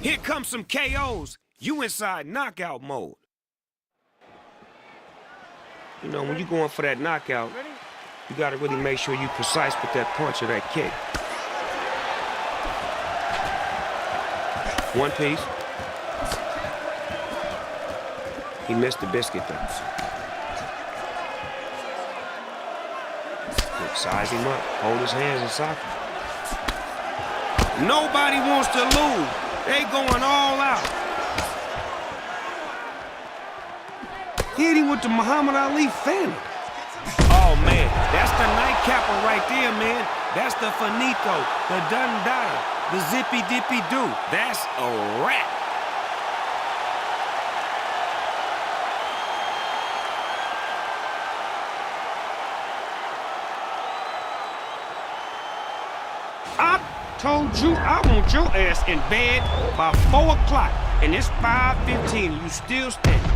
Here comes some KOs. You inside knockout mode. You know, when you're going for that knockout, you got to really make sure you're precise with that punch or that kick. One piece. He missed the biscuit, though. Size him up. Hold his hands and sock him. Nobody wants to lose. They going all out. Hit him with the Muhammad Ali Phantom. Oh, man. That's the nightcapper right there, man. That's the finito, the dundada, the zippy-dippy-doo. That's a wrap. I told you I want your ass in bed by 4 o'clock, and it's 5:15, and you still standing.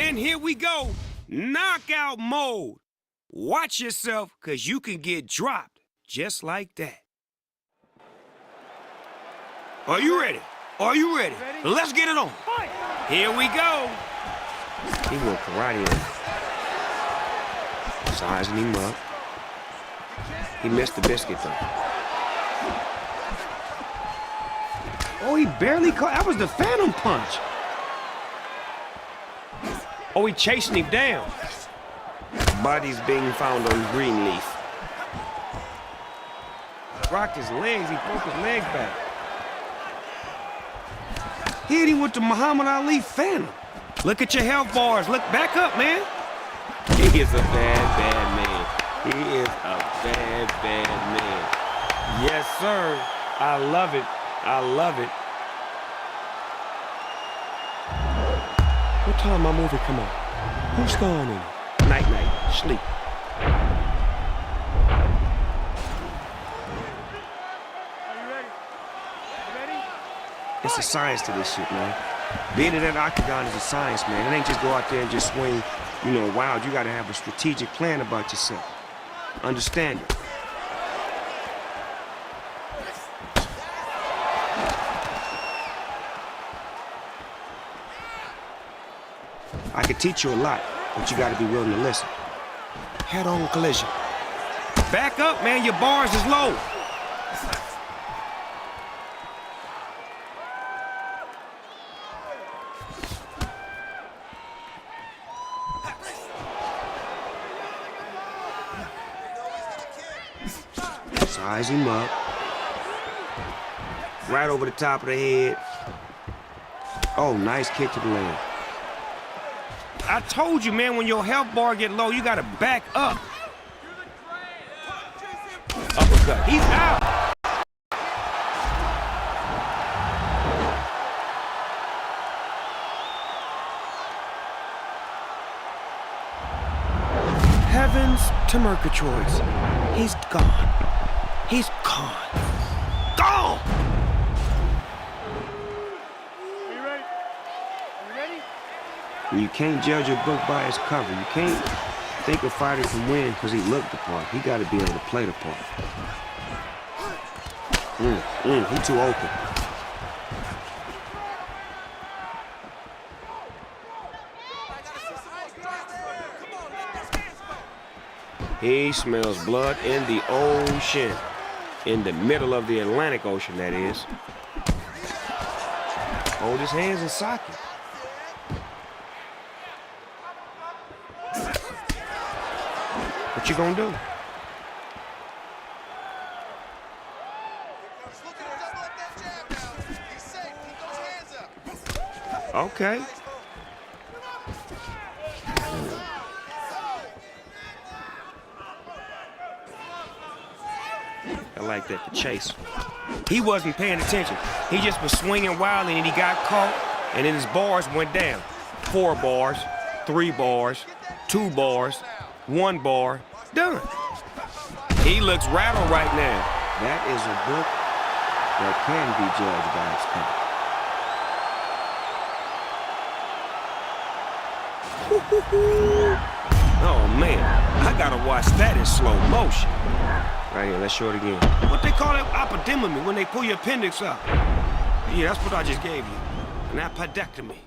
And here we go, knockout mode. Watch yourself, because you can get dropped just like that. Are you ready? Are you ready? Let's get it on. Here we go. He went karate on him. Sizing him up. He missed the biscuit, though. Oh, he barely caught. That was the phantom punch. Oh, he chasing him down. Body's being found on Greenleaf. Rocked his legs. He broke his legs back. Hit him with the Muhammad Ali Phantom. Look at your health bars. Look back up, man. He is a bad, bad man. He is a bad, bad man. Yes, sir. I love it. I love it. What time my movie come on? Who's starring in it? Night-night. Sleep. Are you ready? You ready? It's a science to this shit, man. Being in that octagon is a science, man. It ain't just go out there and just swing, you know, wild. You gotta have a strategic plan about yourself. Understand it. I could teach you a lot, but you gotta be willing to listen. Head-on collision. Back up, man. Your bars is low. Size him up. Right over the top of the head. Oh, nice kick to the leg. I told you, man, when your health bar get low, you gotta back up. Uppercut. He's out. Heavens to Murgatroyds. He's gone. He's gone. Gone! Are you ready? Are you ready? You can't judge a book by its cover. You can't think a fighter can win because he looked the part. He got to be able to play the part. He too open. He smells blood in the ocean. In the middle of the Atlantic Ocean, that is. Hold his hands in socket. What you gonna do? Okay. I like that, the chase. He wasn't paying attention. He just was swinging wildly and he got caught, and then his bars went down. 4 bars, 3 bars, 2 bars, 1 bar, done. He looks rattled right now. That is a book that can be judged by its cover. Oh man, I gotta watch that in slow motion. Right here, let's show it again. What they call it, apodemy, when they pull your appendix up. Yeah, that's what I just gave you, an appendectomy.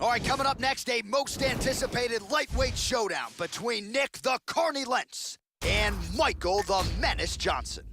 All right, coming up next, a most anticipated lightweight showdown between Nick the Carney Lentz and Michael the Menace Johnson.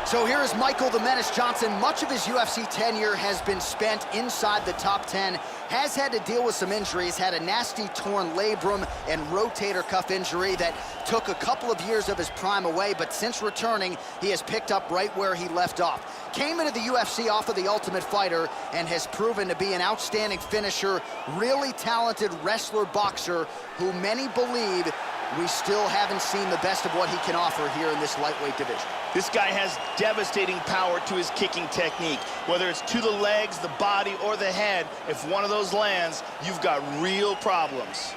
So here is Michael the Menace Johnson. Much of his UFC tenure has been spent inside the top 10, has had to deal with some injuries, had a nasty torn labrum and rotator cuff injury that took a couple of years of his prime away, but since returning, he has picked up right where he left off. Came into the UFC off of The Ultimate Fighter and has proven to be an outstanding finisher, really talented wrestler, boxer, who many believe we still haven't seen the best of what he can offer here in this lightweight division. This guy has devastating power to his kicking technique. Whether it's to the legs, the body, or the head, if one of those lands, you've got real problems.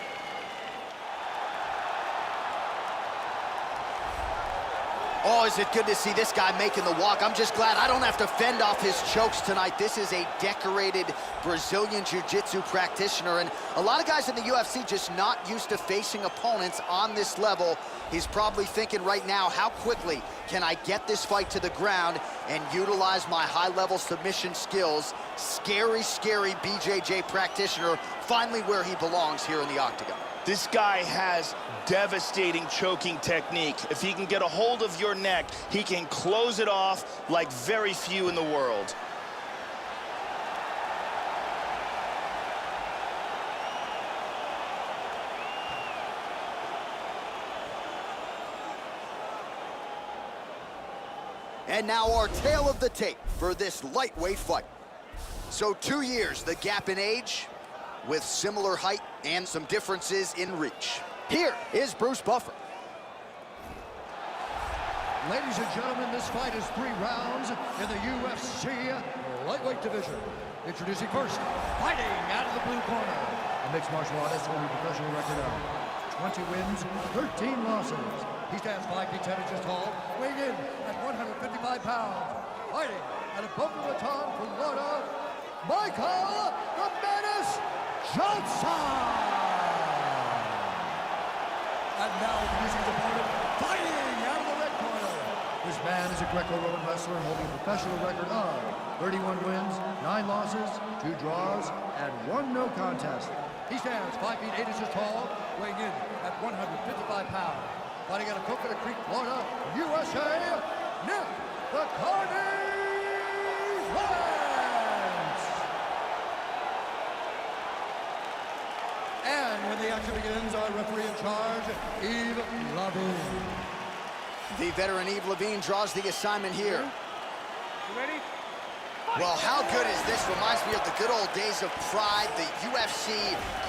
Oh, is it good to see this guy making the walk. I'm just glad I don't have to fend off his chokes tonight. This is a decorated Brazilian Jiu-Jitsu practitioner, and a lot of guys in the UFC just not used to facing opponents on this level. He's probably thinking right now, how quickly can I get this fight to the ground and utilize my high-level submission skills? Scary, scary BJJ practitioner, finally where he belongs here in the octagon. This guy has devastating choking technique. If he can get a hold of your neck, he can close it off like very few in the world. And now our tale of the tape for this lightweight fight. So 2 years, the gap in age, with similar height and some differences in reach. Here is Bruce Buffer. Ladies and gentlemen, this fight is 3 rounds in the UFC lightweight division. Introducing first, fighting out of the blue corner, a mixed martial artist holding a professional record of 20 wins, 13 losses. He stands 5 feet 10 inches tall, weighing in at 155 pounds. Fighting out of Boca Raton, Florida, Michael the Menace Johnson! And now introducing his opponent, fighting out of the red corner. This man is a Greco-Roman wrestler holding a professional record of 31 wins, 9 losses, 2 draws, and 1 no contest. He stands 5 feet 8 inches tall, weighing in at 155 pounds. Fighting out of Coconut Creek, Florida, USA, Nick the Carney Lance! And when the action begins, our referee in charge, Yves Lavigne. The veteran Yves Lavigne draws the assignment here. You ready? Well, how good is this? Reminds me of the good old days of Pride, the UFC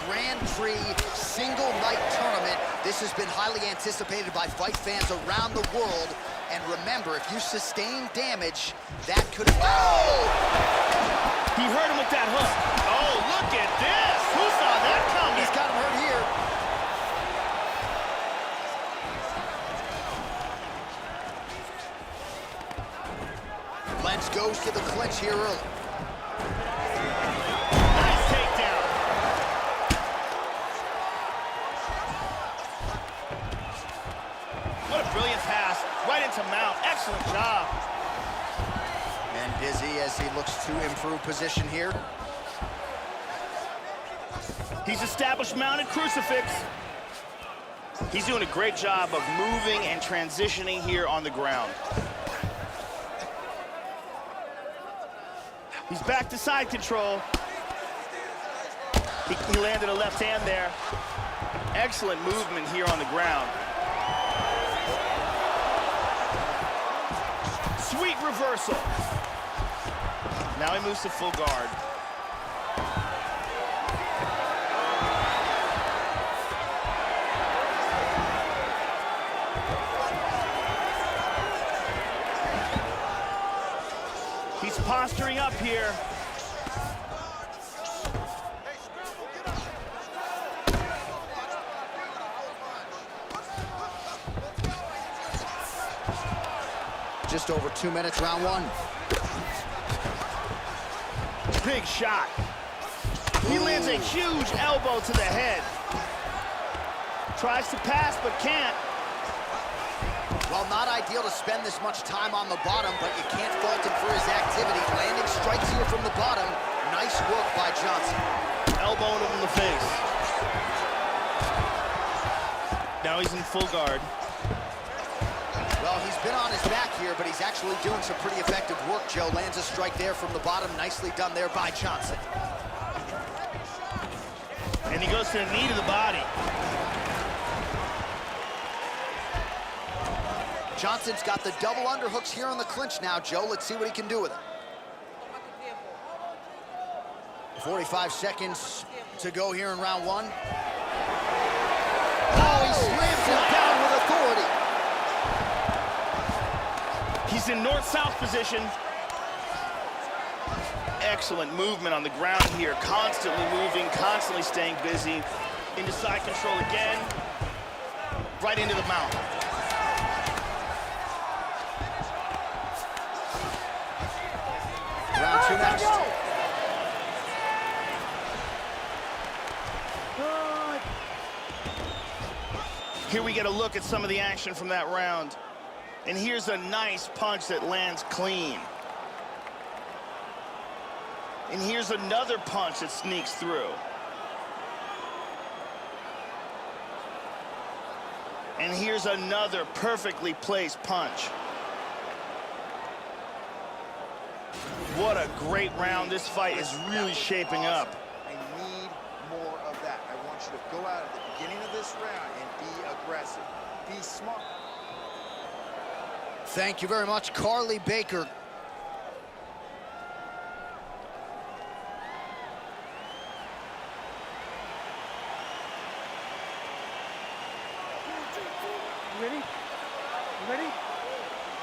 Grand Prix single night tournament. This has been highly anticipated by fight fans around the world. And remember, if you sustain damage, that could... Oh! He hurt him with that hook. Oh, look at this. Who saw that coming? He's got him hurt here. Lentz goes to the clinch here early. Nice takedown. What a brilliant pass. Right into mount. Excellent job. And dizzy as he looks to improve position here. He's established mounted crucifix. He's doing a great job of moving and transitioning here on the ground. He's back to side control. He landed a left hand there. Excellent movement here on the ground. Sweet reversal. Now he moves to full guard. He's posturing up here. Just over 2 minutes, round 1. Big shot. He lands a huge elbow to the head. Tries to pass, but can't. Well, not ideal to spend this much time on the bottom, but you can't fault him for his activity. Landing strikes here from the bottom. Nice work by Johnson. Elbowing him in the face. Now he's in full guard. Well, he's been on his back here, but he's actually doing some pretty effective work, Joe. Lands a strike there from the bottom. Nicely done there by Johnson. And he goes to the knee to the body. Johnson's got the double underhooks here on the clinch now, Joe. Let's see what he can do with it. 45 seconds to go here in round 1. Oh, he slams him down with authority. He's in north-south position. Excellent movement on the ground here. Constantly moving, constantly staying busy. Into side control again. Right into the mount. Round 2 next. Here we get a look at some of the action from that round. And here's a nice punch that lands clean. And here's another punch that sneaks through. And here's another perfectly placed punch. What a great round. This fight is really shaping up. I need more of that. I want you to go out at the beginning of this round and be aggressive. Be smart. Thank you very much, Carly Baker. You ready? You ready?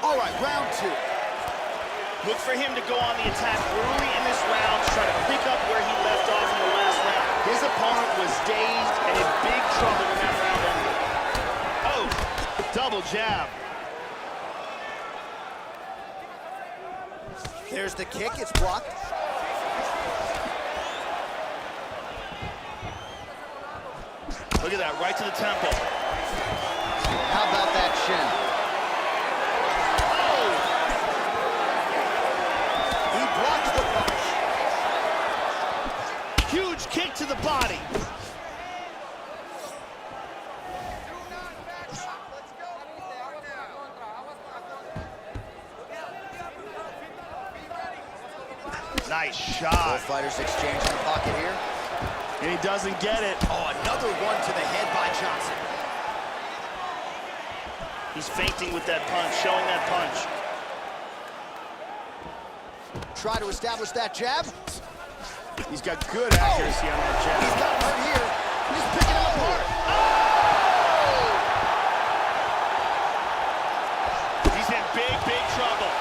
All right, round 2. Look for him to go on the attack early in this round to try to pick up where he left off in the last round. His opponent was dazed and in big trouble when that round ended. Oh, double jab. There's the kick, it's blocked. Look at that, right to the temple. How about that shin? Oh! He blocks the punch. Huge kick to the body. Nice shot. Both fighters exchanging the pocket here. And he doesn't get it. Oh, another one to the head by Johnson. He's feinting with that punch, showing that punch. Try to establish that jab. He's got good accuracy on that jab. He's got hurt here. He's picking him apart. He's in big, big trouble.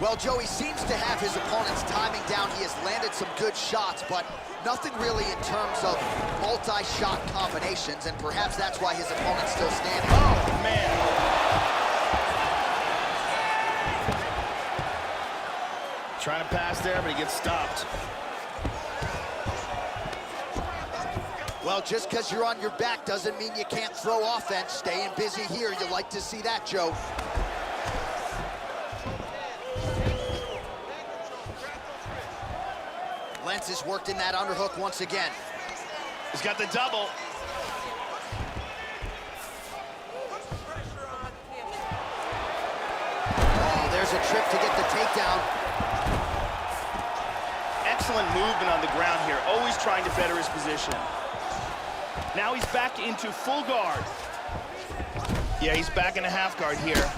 Well, Joey seems to have his opponent's timing down. He has landed some good shots, but nothing really in terms of multi-shot combinations, and perhaps that's why his opponent's still standing. Oh, man. Trying to pass there, but he gets stopped. Well, just because you're on your back doesn't mean you can't throw offense. Staying busy here, you like to see that, Joe. Lentz has worked in that underhook once again. He's got the double. Oh, there's a trip to get the takedown. Excellent movement on the ground here, always trying to better his position. Now he's back into full guard. Yeah, he's back in a half guard here.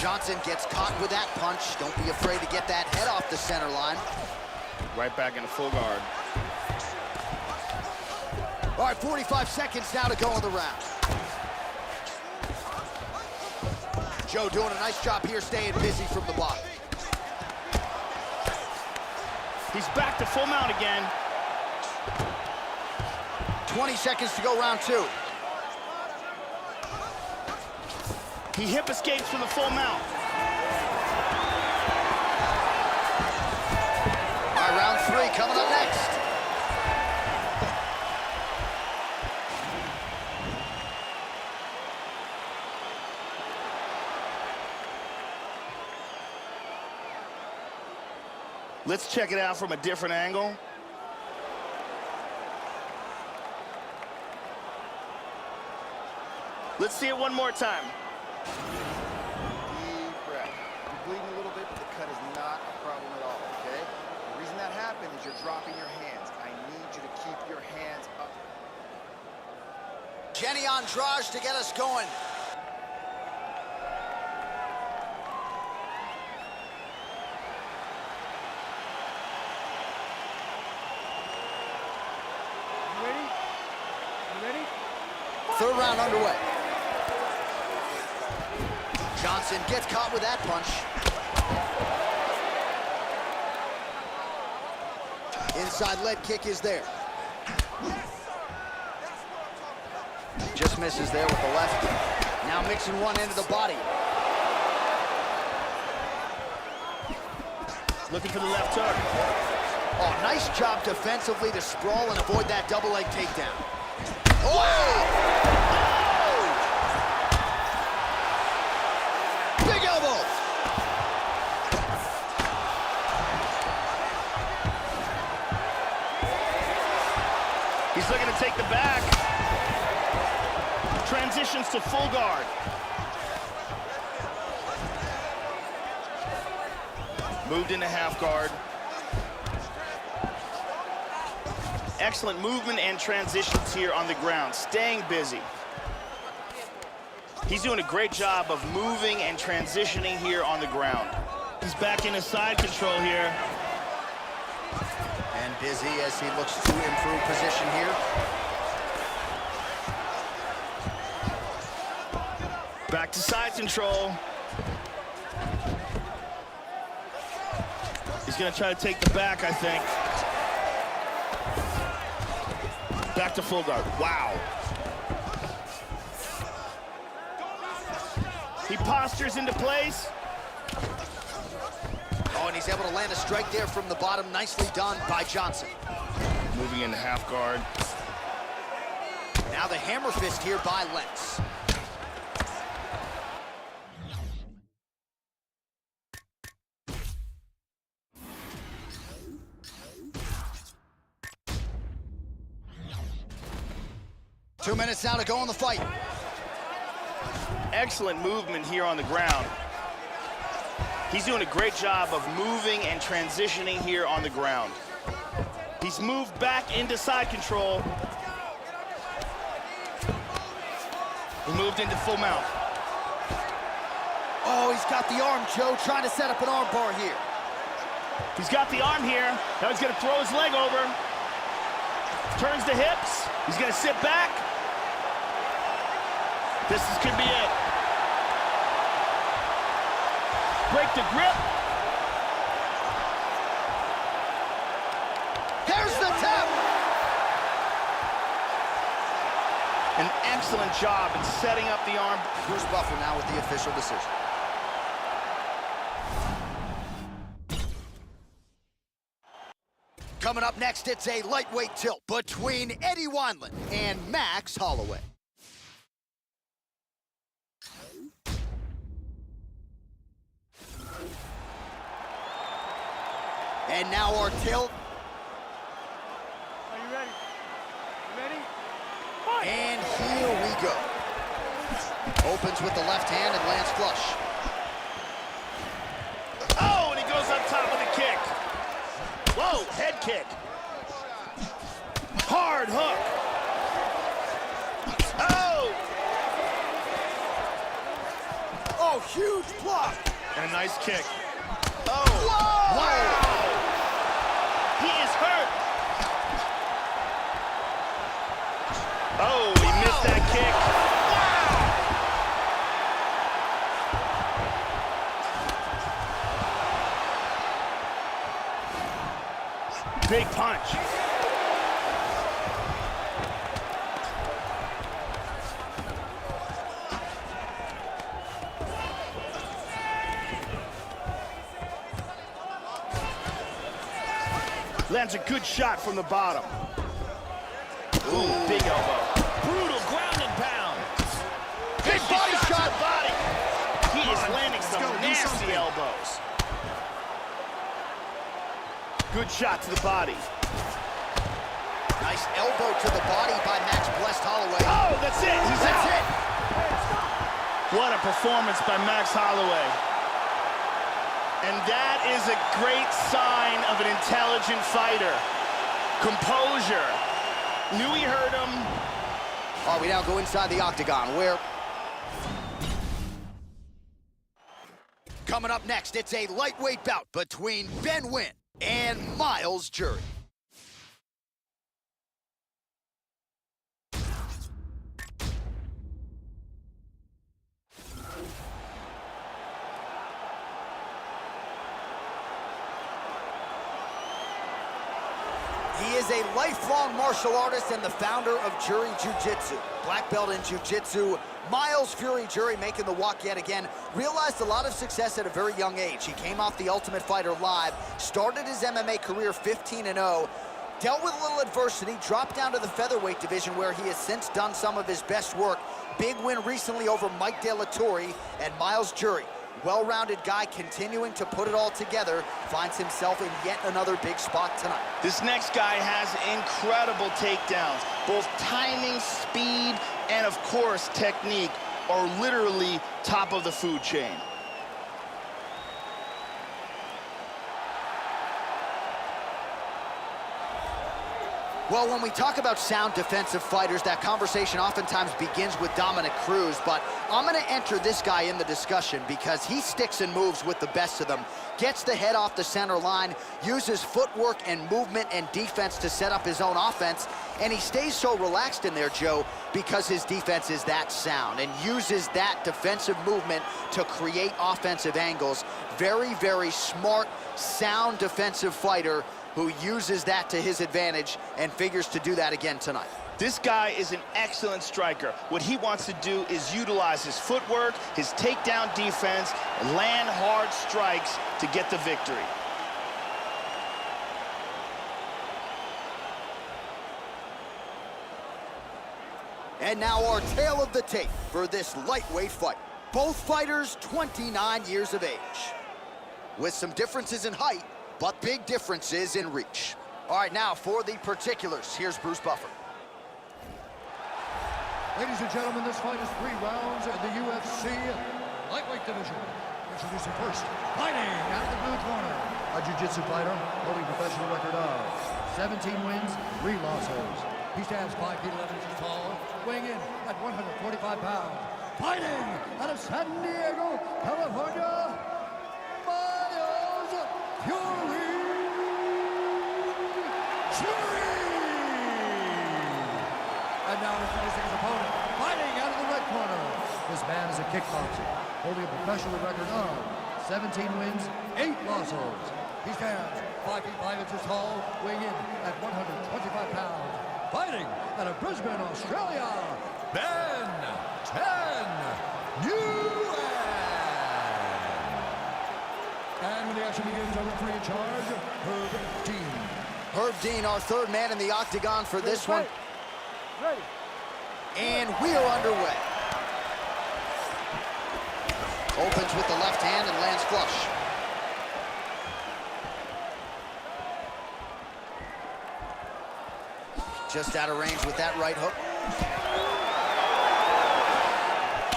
Johnson gets caught with that punch. Don't be afraid to get that head off the center line. Right back into full guard. All right, 45 seconds now to go in the round. Joe doing a nice job here, staying busy from the bottom. He's back to full mount again. 20 seconds to go, round 2. He hip escapes from the full mount. All right, round 3 coming up next. Let's check it out from a different angle. Let's see it one more time. Deep breath. You're bleeding a little bit, but the cut is not a problem at all, okay? The reason that happened is you're dropping your hands. I need you to keep your hands up. Jenny Andrade to get us going. You ready? You ready? Third round underway. Johnson gets caught with that punch. Inside leg kick is there. Just misses there with the left. Now mixing one into the body. Looking for the left hook. Oh, nice job defensively to sprawl and avoid that double leg takedown. Oh! Big elbow! He's looking to take the back. Transitions to full guard. Moved into half guard. Excellent movement and transitions here on the ground, staying busy. He's doing a great job of moving and transitioning here on the ground. He's back into side control here. And busy as he looks to improve position here. Back to side control. He's gonna try to take the back, I think. Back to full guard. Wow. He postures into place. Oh, and he's able to land a strike there from the bottom. Nicely done by Johnson. Moving into half guard. Now the hammer fist here by Lenz. Two minutes now to go in the fight. Excellent movement here on the ground. He's doing a great job of moving and transitioning here on the ground. He's moved back into side control. He moved into full mount. Oh, he's got the arm, Joe, trying to set up an arm bar here. He's got the arm here. Now he's gonna throw his leg over. Turns the hips. He's gonna sit back. Could be it. Break the grip. Here's the tap. An excellent job in setting up the arm. Bruce Buffer now with the official decision. Coming up next, it's a lightweight tilt between Eddie Wineland and Max Holloway. And now our tilt. Are you ready? You ready? Fight! And here we go. Opens with the left hand and lands flush. Oh, and he goes up top with a kick. Whoa, head kick. Hard hook. Oh! Oh, huge block. And a nice kick. Oh! Whoa! Wow! He is hurt. Oh, he missed that kick. Wow! Big punch. Lands a good shot from the bottom. Ooh, big elbow. Brutal ground and pound. Big body shot. Body. He is landing some nasty elbows. Good shot to the body. Nice elbow to the body by Max Blessed Holloway. Oh, that's it. He's That's out. it. What a performance by Max Holloway. And that is a great sign of an intelligent fighter. Composure. Knew he hurt him. All right, we now go inside the octagon where... Coming up next, it's a lightweight bout between Ben Wynn and Miles Jury. He is a lifelong martial artist and the founder of Jury Jiu-Jitsu. Black belt in Jiu-Jitsu, Miles Fury Jury making the walk yet again. Realized a lot of success at a very young age. He came off The Ultimate Fighter Live, started his MMA career 15-0, dealt with a little adversity, dropped down to the featherweight division where he has since done some of his best work. Big win recently over Mike De La Torre, and Miles Jury, well-rounded guy continuing to put it all together, finds himself in yet another big spot tonight. This next guy has incredible takedowns. Both timing, speed, and of course, technique are literally top of the food chain. Well, when we talk about sound defensive fighters, that conversation oftentimes begins with Dominic Cruz, but I'm going to enter this guy in the discussion because he sticks and moves with the best of them, gets the head off the center line, uses footwork and movement and defense to set up his own offense, and he stays so relaxed in there, Joe, because his defense is that sound and uses that defensive movement to create offensive angles. Very, very smart, sound defensive fighter who uses that to his advantage and figures to do that again tonight. This guy is an excellent striker. What he wants to do is utilize his footwork, his takedown defense, and land hard strikes to get the victory. And now our tale of the tape for this lightweight fight. Both fighters 29 years of age, with some differences in height, but big differences in reach. All right, now for the particulars, here's Bruce Buffer. Ladies and gentlemen, this fight is 3 rounds in the UFC lightweight division. Introducing first, fighting out of the blue corner, a jiu-jitsu fighter holding a professional record of 17 wins, 3 losses. He stands 5 feet 11 inches tall, weighing in at 145 pounds. Fighting out of San Diego, California, Fury! And now he's facing his opponent, fighting out of the red corner. This man is a kickboxer, holding a professional record of 17 wins, 8 losses. He stands 5 feet 5 inches tall, weighing in at 125 pounds. Fighting out of Brisbane, Australia, Ben 10 UN. And when the action begins, our referee in charge, Herb Dean. Herb Dean, our third man in the octagon for this one. Ready. And we are underway. Opens with the left hand and lands flush. Just out of range with that right hook.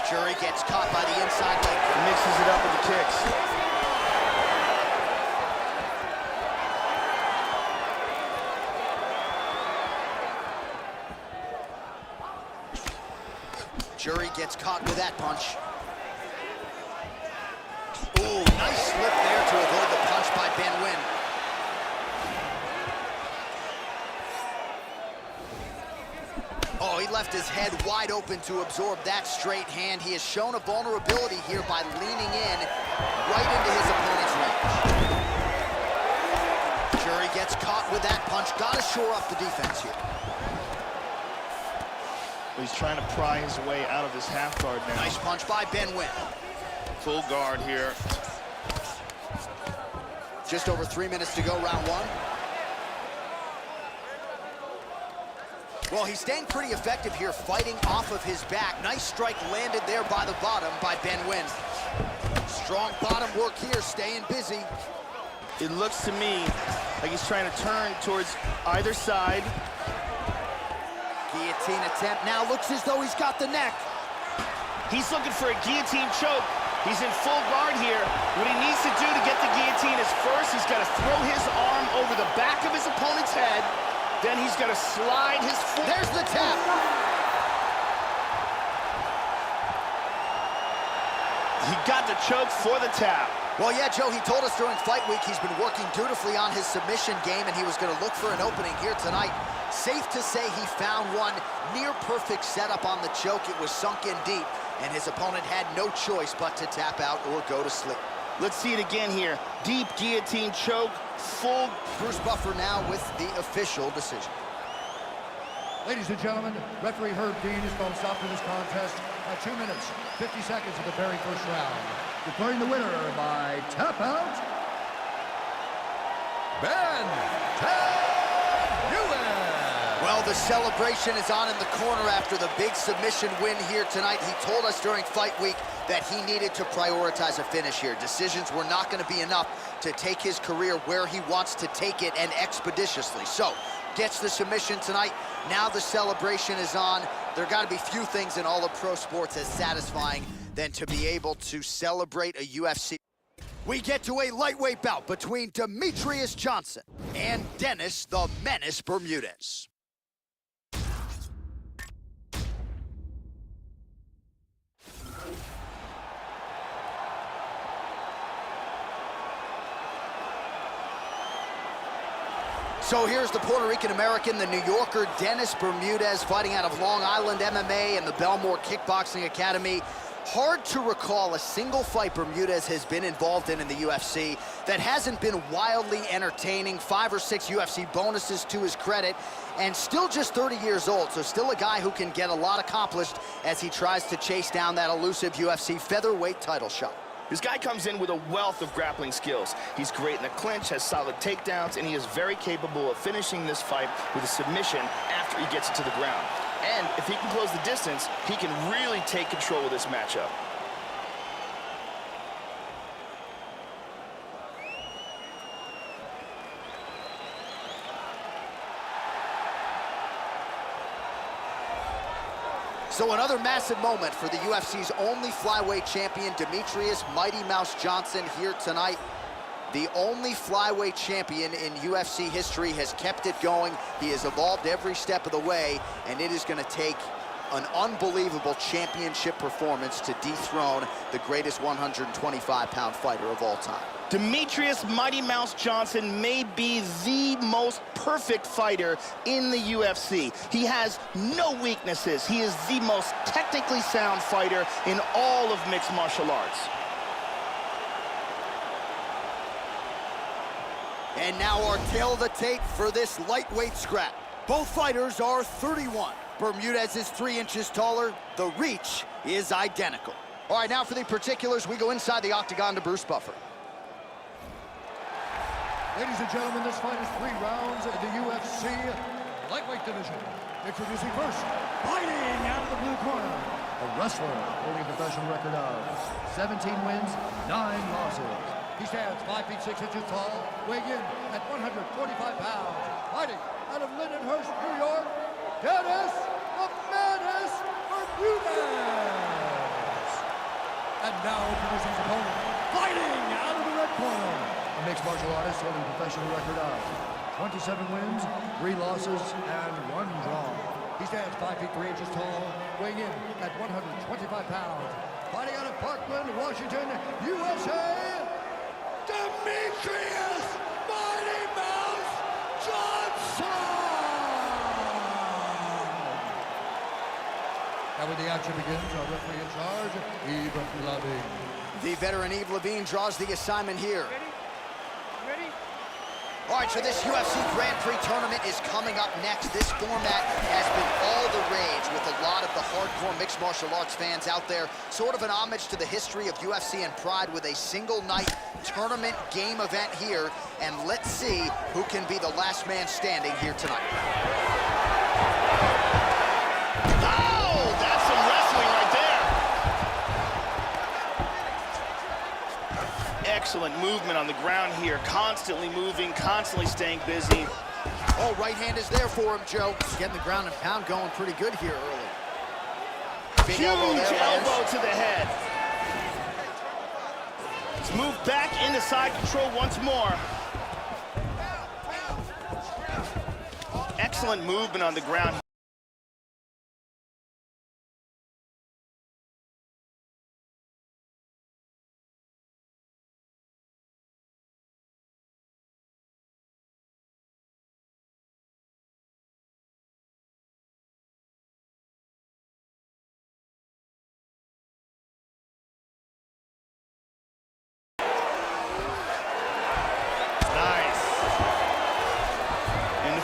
Jury gets caught by the inside leg. Mixes it up with the kicks. Jury gets caught with that punch. Ooh, nice slip there to avoid the punch by Ben Wynn. Oh, he left his head wide open to absorb that straight hand. He has shown a vulnerability here by leaning in right into his opponent's range. Jury gets caught with that punch. Got to shore up the defense here. He's trying to pry his way out of this half guard now. Nice punch by Ben Wynn. Full guard here. Just over 3 minutes to go, round 1. Well, he's staying pretty effective here, fighting off of his back. Nice strike landed there by the bottom by Ben Wynn. Strong bottom work here, staying busy. It looks to me like he's trying to turn towards either side. Guillotine attempt now, looks as though he's got the neck. He's looking for a guillotine choke. He's in full guard here. What he needs to do to get the guillotine is first, he's got to throw his arm over the back of his opponent's head. Then he's got to slide his foot. There's the tap. He got the choke for the tap. Well, yeah, Joe, he told us during fight week he's been working dutifully on his submission game, and he was going to look for an opening here tonight. Safe to say he found one. Near perfect setup on the choke. It was sunk in deep, and his opponent had no choice but to tap out or go to sleep. Let's see it again here. Deep guillotine choke, full. Bruce Buffer now with the official decision. Ladies and gentlemen, referee Herb Dean is going to stop to this contest at 2 minutes, 50 seconds of the very first round. Declaring the winner by tap out, Ben 10 UN. Well, the celebration is on in the corner after the big submission win here tonight. He told us during fight week that he needed to prioritize a finish here. Decisions were not going to be enough to take his career where he wants to take it, and expeditiously. So, gets the submission tonight. Now the celebration is on. There got to be few things in all of pro sports as satisfying than to be able to celebrate a UFC. We get to a lightweight bout between Demetrious Johnson and Dennis the Menace Bermudez. So here's the Puerto Rican-American, the New Yorker, Dennis Bermudez, fighting out of Long Island MMA and the Belmore Kickboxing Academy. Hard to recall a single fight Bermudez has been involved in the UFC that hasn't been wildly entertaining. 5 or 6 UFC bonuses to his credit, and still just 30 years old, so still a guy who can get a lot accomplished as he tries to chase down that elusive UFC featherweight title shot. This guy comes in with a wealth of grappling skills. He's great in the clinch, has solid takedowns, and he is very capable of finishing this fight with a submission after he gets it to the ground. And if he can close the distance, he can really take control of this matchup. So another massive moment for the UFC's only flyweight champion, Demetrius Mighty Mouse Johnson, here tonight. The only flyweight champion in UFC history has kept it going. He has evolved every step of the way, and it is going to take an unbelievable championship performance to dethrone the greatest 125-pound fighter of all time. Demetrius Mighty Mouse Johnson may be the most perfect fighter in the UFC. He has no weaknesses. He is the most technically sound fighter in all of mixed martial arts. And now our tail of the tape for this lightweight scrap. Both fighters are 31. Bermudez is 3 inches taller. The reach is identical. All right, now for the particulars, we go inside the octagon to Bruce Buffer. Ladies and gentlemen, this fight is 3 rounds in the UFC lightweight division. Introducing first, fighting out of the blue corner, a wrestler holding a professional record of 17 wins, 9 losses. He stands 5 feet 6 inches tall, weighing in at 145 pounds. Fighting out of Lindenhurst, New York, Dennis the Menace Bermudez. And now introducing his opponent, fighting out of the red corner, a mixed martial artist holding a professional record of 27 wins, 3 losses, and 1 draw. He stands 5 feet 3 inches tall, weighing in at 125 pounds. Fighting out of Parkland, Washington, USA, Demetrius Mighty Mouse Johnson! And when the action begins, our referee in charge, Yves Lavigne. The veteran Yves Lavigne draws the assignment here. Ready? All right, so this UFC Grand Prix tournament is coming up next. This format has been all the rage with a lot of the hardcore mixed martial arts fans out there. Sort of an homage to the history of UFC and Pride with a single night tournament game event here. And let's see who can be the last man standing here tonight. Oh, that's some wrestling right there. Excellent movement on the ground here, constantly moving, constantly staying busy. Oh, right hand is there for him, Joe. He's getting the ground and pound going pretty good here early. Big Huge elbow there, elbow to the head. Let's move back into side control once more. Excellent movement on the ground.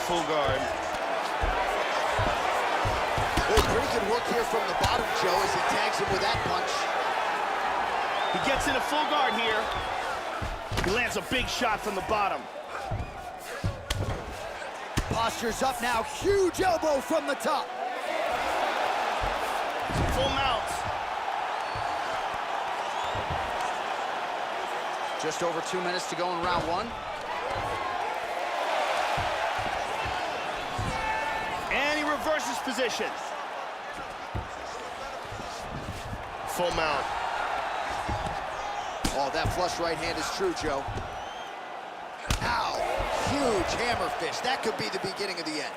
Full guard. Oh, pretty good work here from the bottom, Joe, as he tags him with that punch. He gets in a full guard here. He lands a big shot from the bottom. Posture's up now. Huge elbow from the top. Full mount. Just over 2 minutes to go in round 1. And he reverses position. Full mount. Oh, that flush right hand is true, Joe. Ow! Huge hammer fist. That could be the beginning of the end.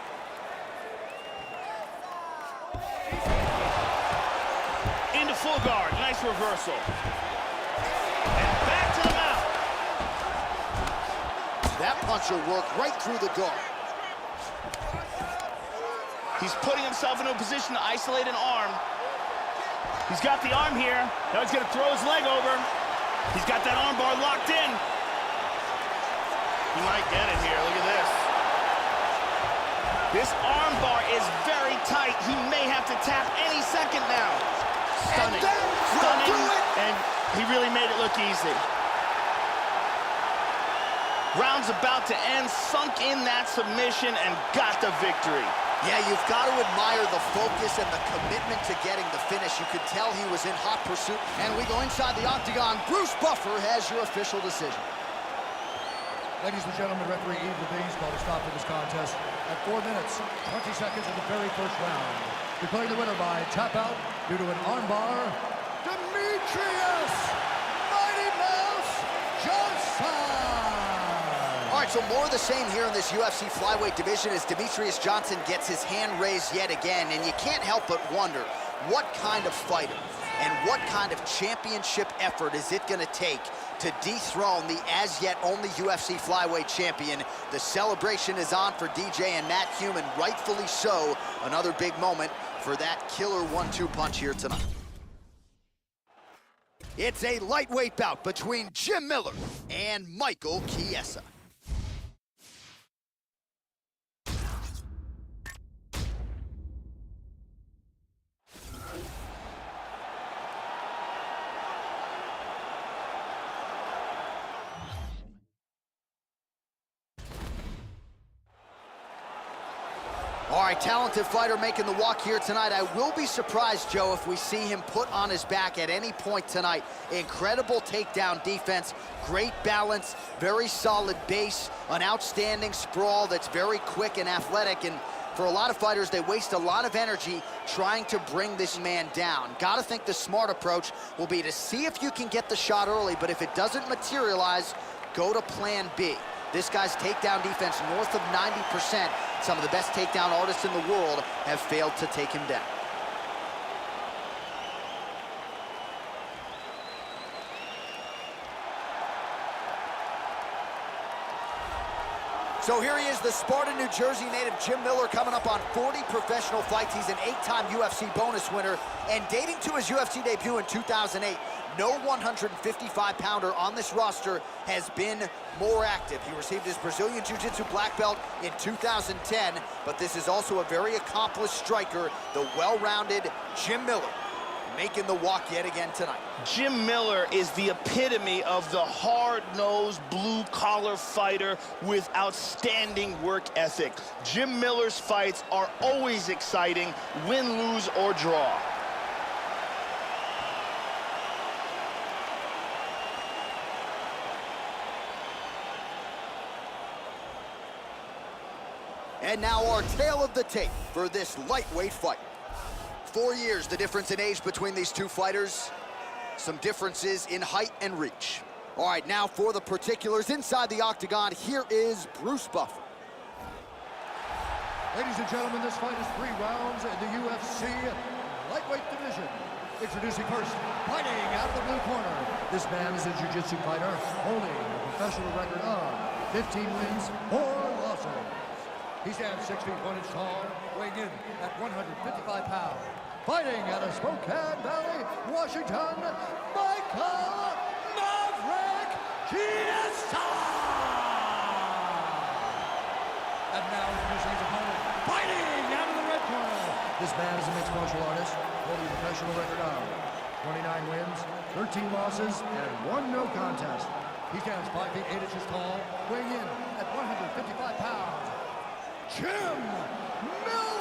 Into full guard. Nice reversal. And back to the mount. That punch will work right through the guard. He's putting himself into a position to isolate an arm. He's got the arm here. Now he's gonna throw his leg over. He's got that arm bar locked in. He might get it here, look at this. This arm bar is very tight. He may have to tap any second now. Stunning, stunning, and he really made it look easy. Round's about to end, sunk in that submission and got the victory. Yeah, you've got to admire the focus and the commitment to getting the finish. You could tell he was in hot pursuit. And we go inside the octagon. Bruce Buffer has your official decision. Ladies and gentlemen, referee Eve Levine's called a stop to this contest at 4 minutes, 20 seconds of the very first round. Declaring the winner by tap out due to an armbar, Demetrius Mighty Mouse Johnson! All right, so more of the same here in this UFC flyweight division as Demetrius Johnson gets his hand raised yet again, and you can't help but wonder what kind of fighter and what kind of championship effort is it going to take to dethrone the as-yet only UFC flyweight champion. The celebration is on for DJ and Matt Human, rightfully so. Another big moment for that killer 1-2 punch here tonight. It's a lightweight bout between Jim Miller and Michael Chiesa. All right, talented fighter making the walk here tonight. I will be surprised, Joe, if we see him put on his back at any point tonight. Incredible takedown defense, great balance, very solid base, an outstanding sprawl that's very quick and athletic. And for a lot of fighters, they waste a lot of energy trying to bring this man down. Gotta think the smart approach will be to see if you can get the shot early, but if it doesn't materialize, go to plan B. This guy's takedown defense north of 90%. Some of the best takedown artists in the world have failed to take him down. So here he is, the Sparta, New Jersey native Jim Miller, coming up on 40 professional fights. He's an 8-time UFC bonus winner, and dating to his UFC debut in 2008, no 155-pounder on this roster has been more active. He received his Brazilian Jiu-Jitsu black belt in 2010, but this is also a very accomplished striker, the well-rounded Jim Miller, making the walk yet again tonight. Jim Miller is the epitome of the hard-nosed, blue-collar fighter with outstanding work ethic. Jim Miller's fights are always exciting, win, lose, or draw. And now our tale of the tape for this lightweight fight. 4 years, the difference in age between these two fighters. Some differences in height and reach. All right, now for the particulars inside the octagon, here is Bruce Buffer. Ladies and gentlemen, this fight is 3 rounds in the UFC lightweight division. Introducing first, fighting out of the blue corner. This man is a jiu-jitsu fighter holding a professional record of 15 wins, 4 losses. He stands 6 feet 1 inch tall, weighing in at 155 pounds. Fighting out of Spokane Valley, Washington, Michael Maverick Chiesa! And now introducing his opponent, fighting out of the red corner. This man is a mixed martial artist, holding a professional record of 29 wins, 13 losses, and 1 no contest. He stands 5 feet 8 inches tall, weighing in at 155 pounds. Jim Miller!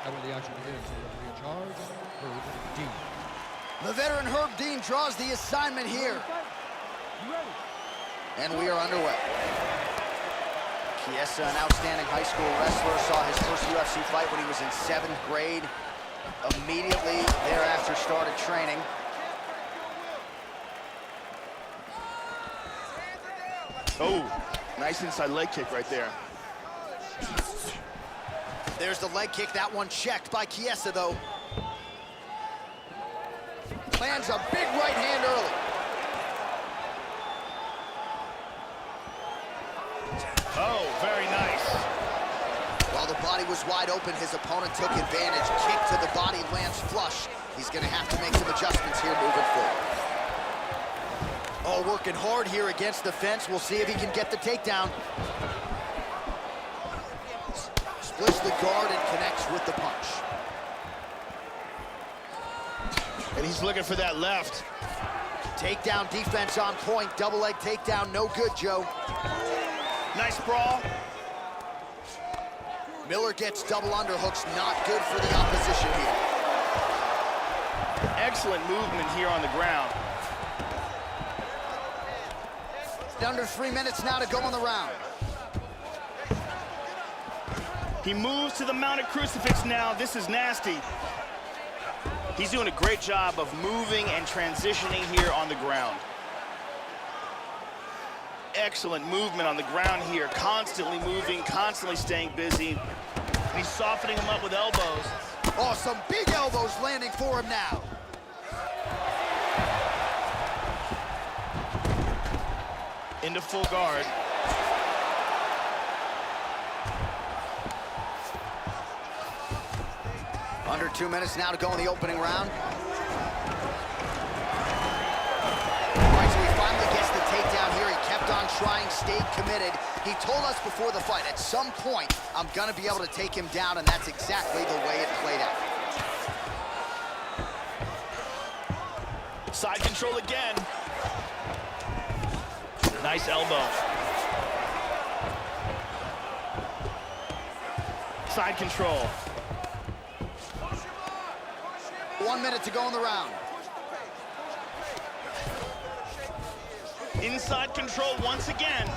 And when the action begins, the referee in charge, Herb Dean. The veteran Herb Dean draws the assignment here. And we are underway. Chiesa, an outstanding high school wrestler, saw his first UFC fight when he was in 7th grade. Immediately thereafter started training. Oh, nice inside leg kick right there. There's the leg kick, that one checked by Chiesa though. Lands a big right hand early. Oh, very nice. While the body was wide open, his opponent took advantage. Kick to the body, lands flush. He's going to have to make some adjustments here moving forward. Oh, working hard here against the fence. We'll see if he can get the takedown. Splits the guard and connects with the punch. And he's looking for that left. Takedown defense on point. Double leg takedown, no good, Joe. Nice brawl. Miller gets double underhooks, not good for the opposition here. Excellent movement here on the ground. Under 3 minutes now to go in the round. He moves to the mounted crucifix now. This is nasty. He's doing a great job of moving and transitioning here on the ground. Excellent movement on the ground here. Constantly moving, constantly staying busy. And he's softening him up with elbows. Oh, some big elbows landing for him now. Into full guard. Under 2 minutes now to go in the opening round. All right, so he finally gets the takedown here. He kept on trying, stayed committed. He told us before the fight, at some point, I'm gonna be able to take him down, and that's exactly the way it played out. Side control again. Nice elbow. Side control. 1 minute to go in the round. Inside control once again.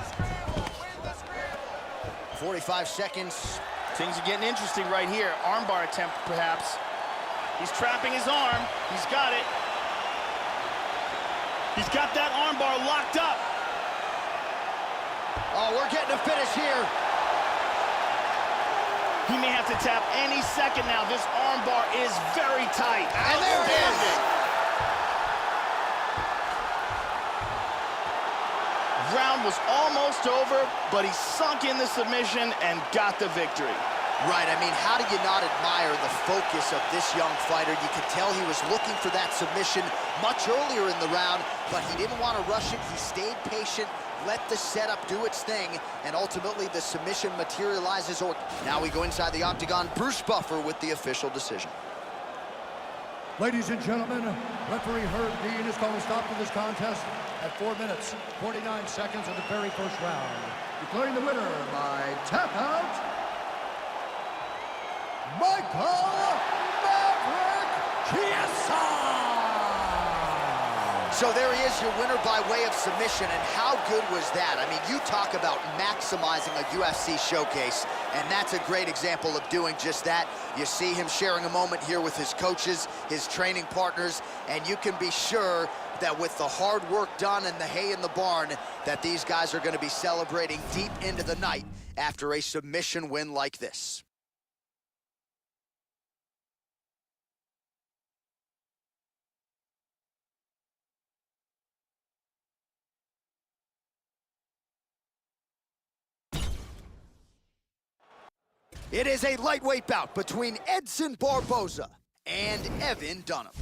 45 seconds. Things are getting interesting right here. Armbar attempt, perhaps. He's trapping his arm. He's got it. He's got that armbar locked up. Oh, we're getting a finish here. He may have to tap any second now. This armbar is very tight. And there it is. Round was almost over, but he sunk in the submission and got the victory. Right, I mean, how do you not admire the focus of this young fighter? You could tell he was looking for that submission much earlier in the round, but he didn't want to rush it. He stayed patient, let the setup do its thing, and ultimately the submission materializes. Now we go inside the octagon. Bruce Buffer with the official decision. Ladies and gentlemen, referee Herb Dean is calling a stop to this contest at 4 minutes, 49 seconds of the very first round. Declaring the winner by tap out, Michael Maverick Chiesa! So there he is, your winner by way of submission, and how good was that? I mean, you talk about maximizing a UFC showcase, and that's a great example of doing just that. You see him sharing a moment here with his coaches, his training partners, and you can be sure that with the hard work done and the hay in the barn, that these guys are going to be celebrating deep into the night after a submission win like this. It is a lightweight bout between Edson Barboza and Evan Dunham.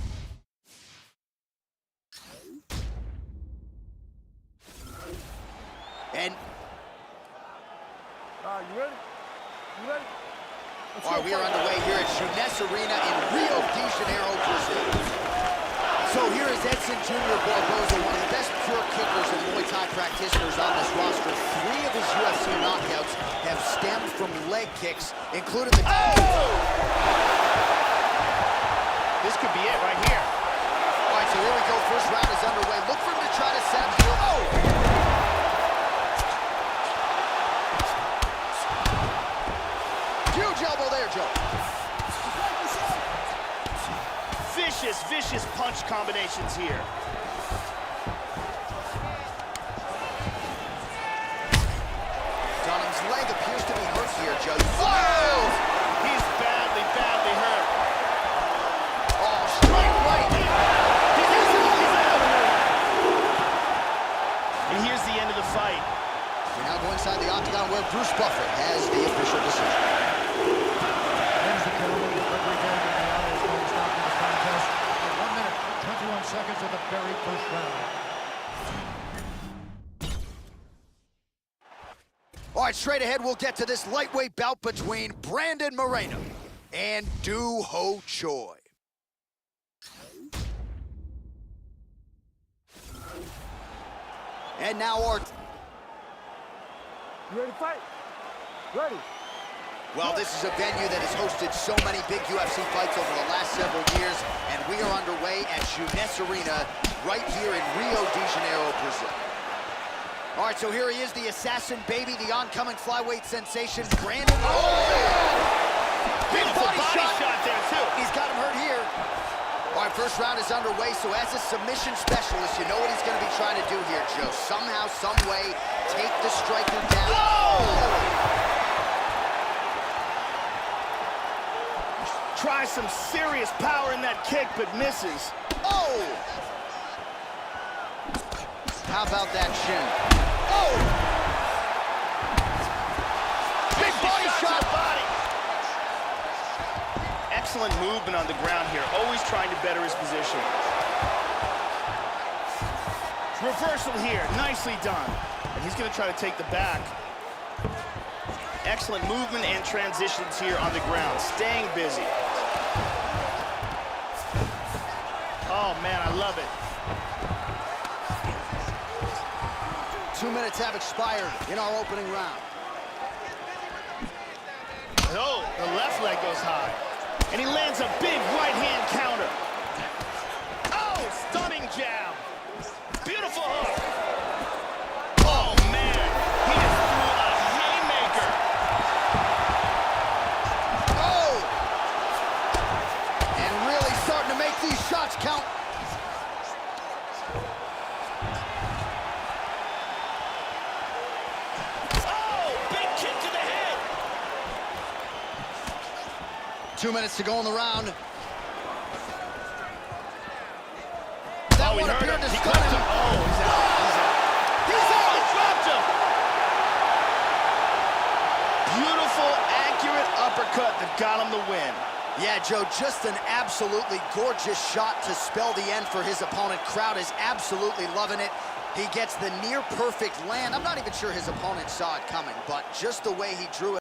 And You ready? You ready? all right, we are underway here at Jeunesse Arena in Rio de Janeiro, Brazil. So here is Edson Jr. Barboza, one of the best pure kickers and Muay Thai practitioners on this roster. 3 of his UFC knockouts have stemmed from leg kicks, including the... Oh! This could be it right here. All right, so here we go. First round is underway. Look for him to try to set up here. Oh! Huge elbow there, Joe. Vicious punch combinations here. Dunham's leg appears to be hurt here, Joe. Whoa! He's badly hurt. Oh, straight right. He's out. And here's the end of the fight. We now go inside the octagon where Bruce straight ahead, we'll get to this lightweight bout between Brandon Moreno and Do Ho Choi. And now our... You ready to fight? Ready. Well, this is a venue that has hosted so many big UFC fights over the last several years, and we are underway at Jeunesse Arena right here in Rio de Janeiro, Brazil. All right, so here he is, the assassin baby, the oncoming flyweight sensation, Brandon. Beautiful body shot there, too. He's got him hurt here. All right, first round is underway, so as a submission specialist, you know what he's going to be trying to do here, Joe. Somehow, some way, take the striker down. Whoa! Tries some serious power in that kick, but misses. Oh! How about that shin? Oh! Big body shot! Body. Excellent movement on the ground here, always trying to better his position. Reversal here, nicely done. And he's gonna try to take the back. Excellent movement and transitions here on the ground, staying busy. Oh man, I love it. 2 minutes have expired in our opening round. Oh, the left leg goes high. And he lands a big right hand counter. Oh, stunning jab. Beautiful hook. Oh man, he just threw a haymaker. Oh! And really starting to make these shots count. Oh, big kick to the head. 2 minutes to go in the round. Oh, he hurt him. He stun clipped him. him. Oh, he's out. He's out. He's out! He dropped him. Beautiful, accurate uppercut that got him the win. Yeah, Joe, just an absolutely gorgeous shot to spell the end for his opponent. Crowd is absolutely loving it. He gets the near-perfect land. I'm not even sure his opponent saw it coming, but just the way he drew it.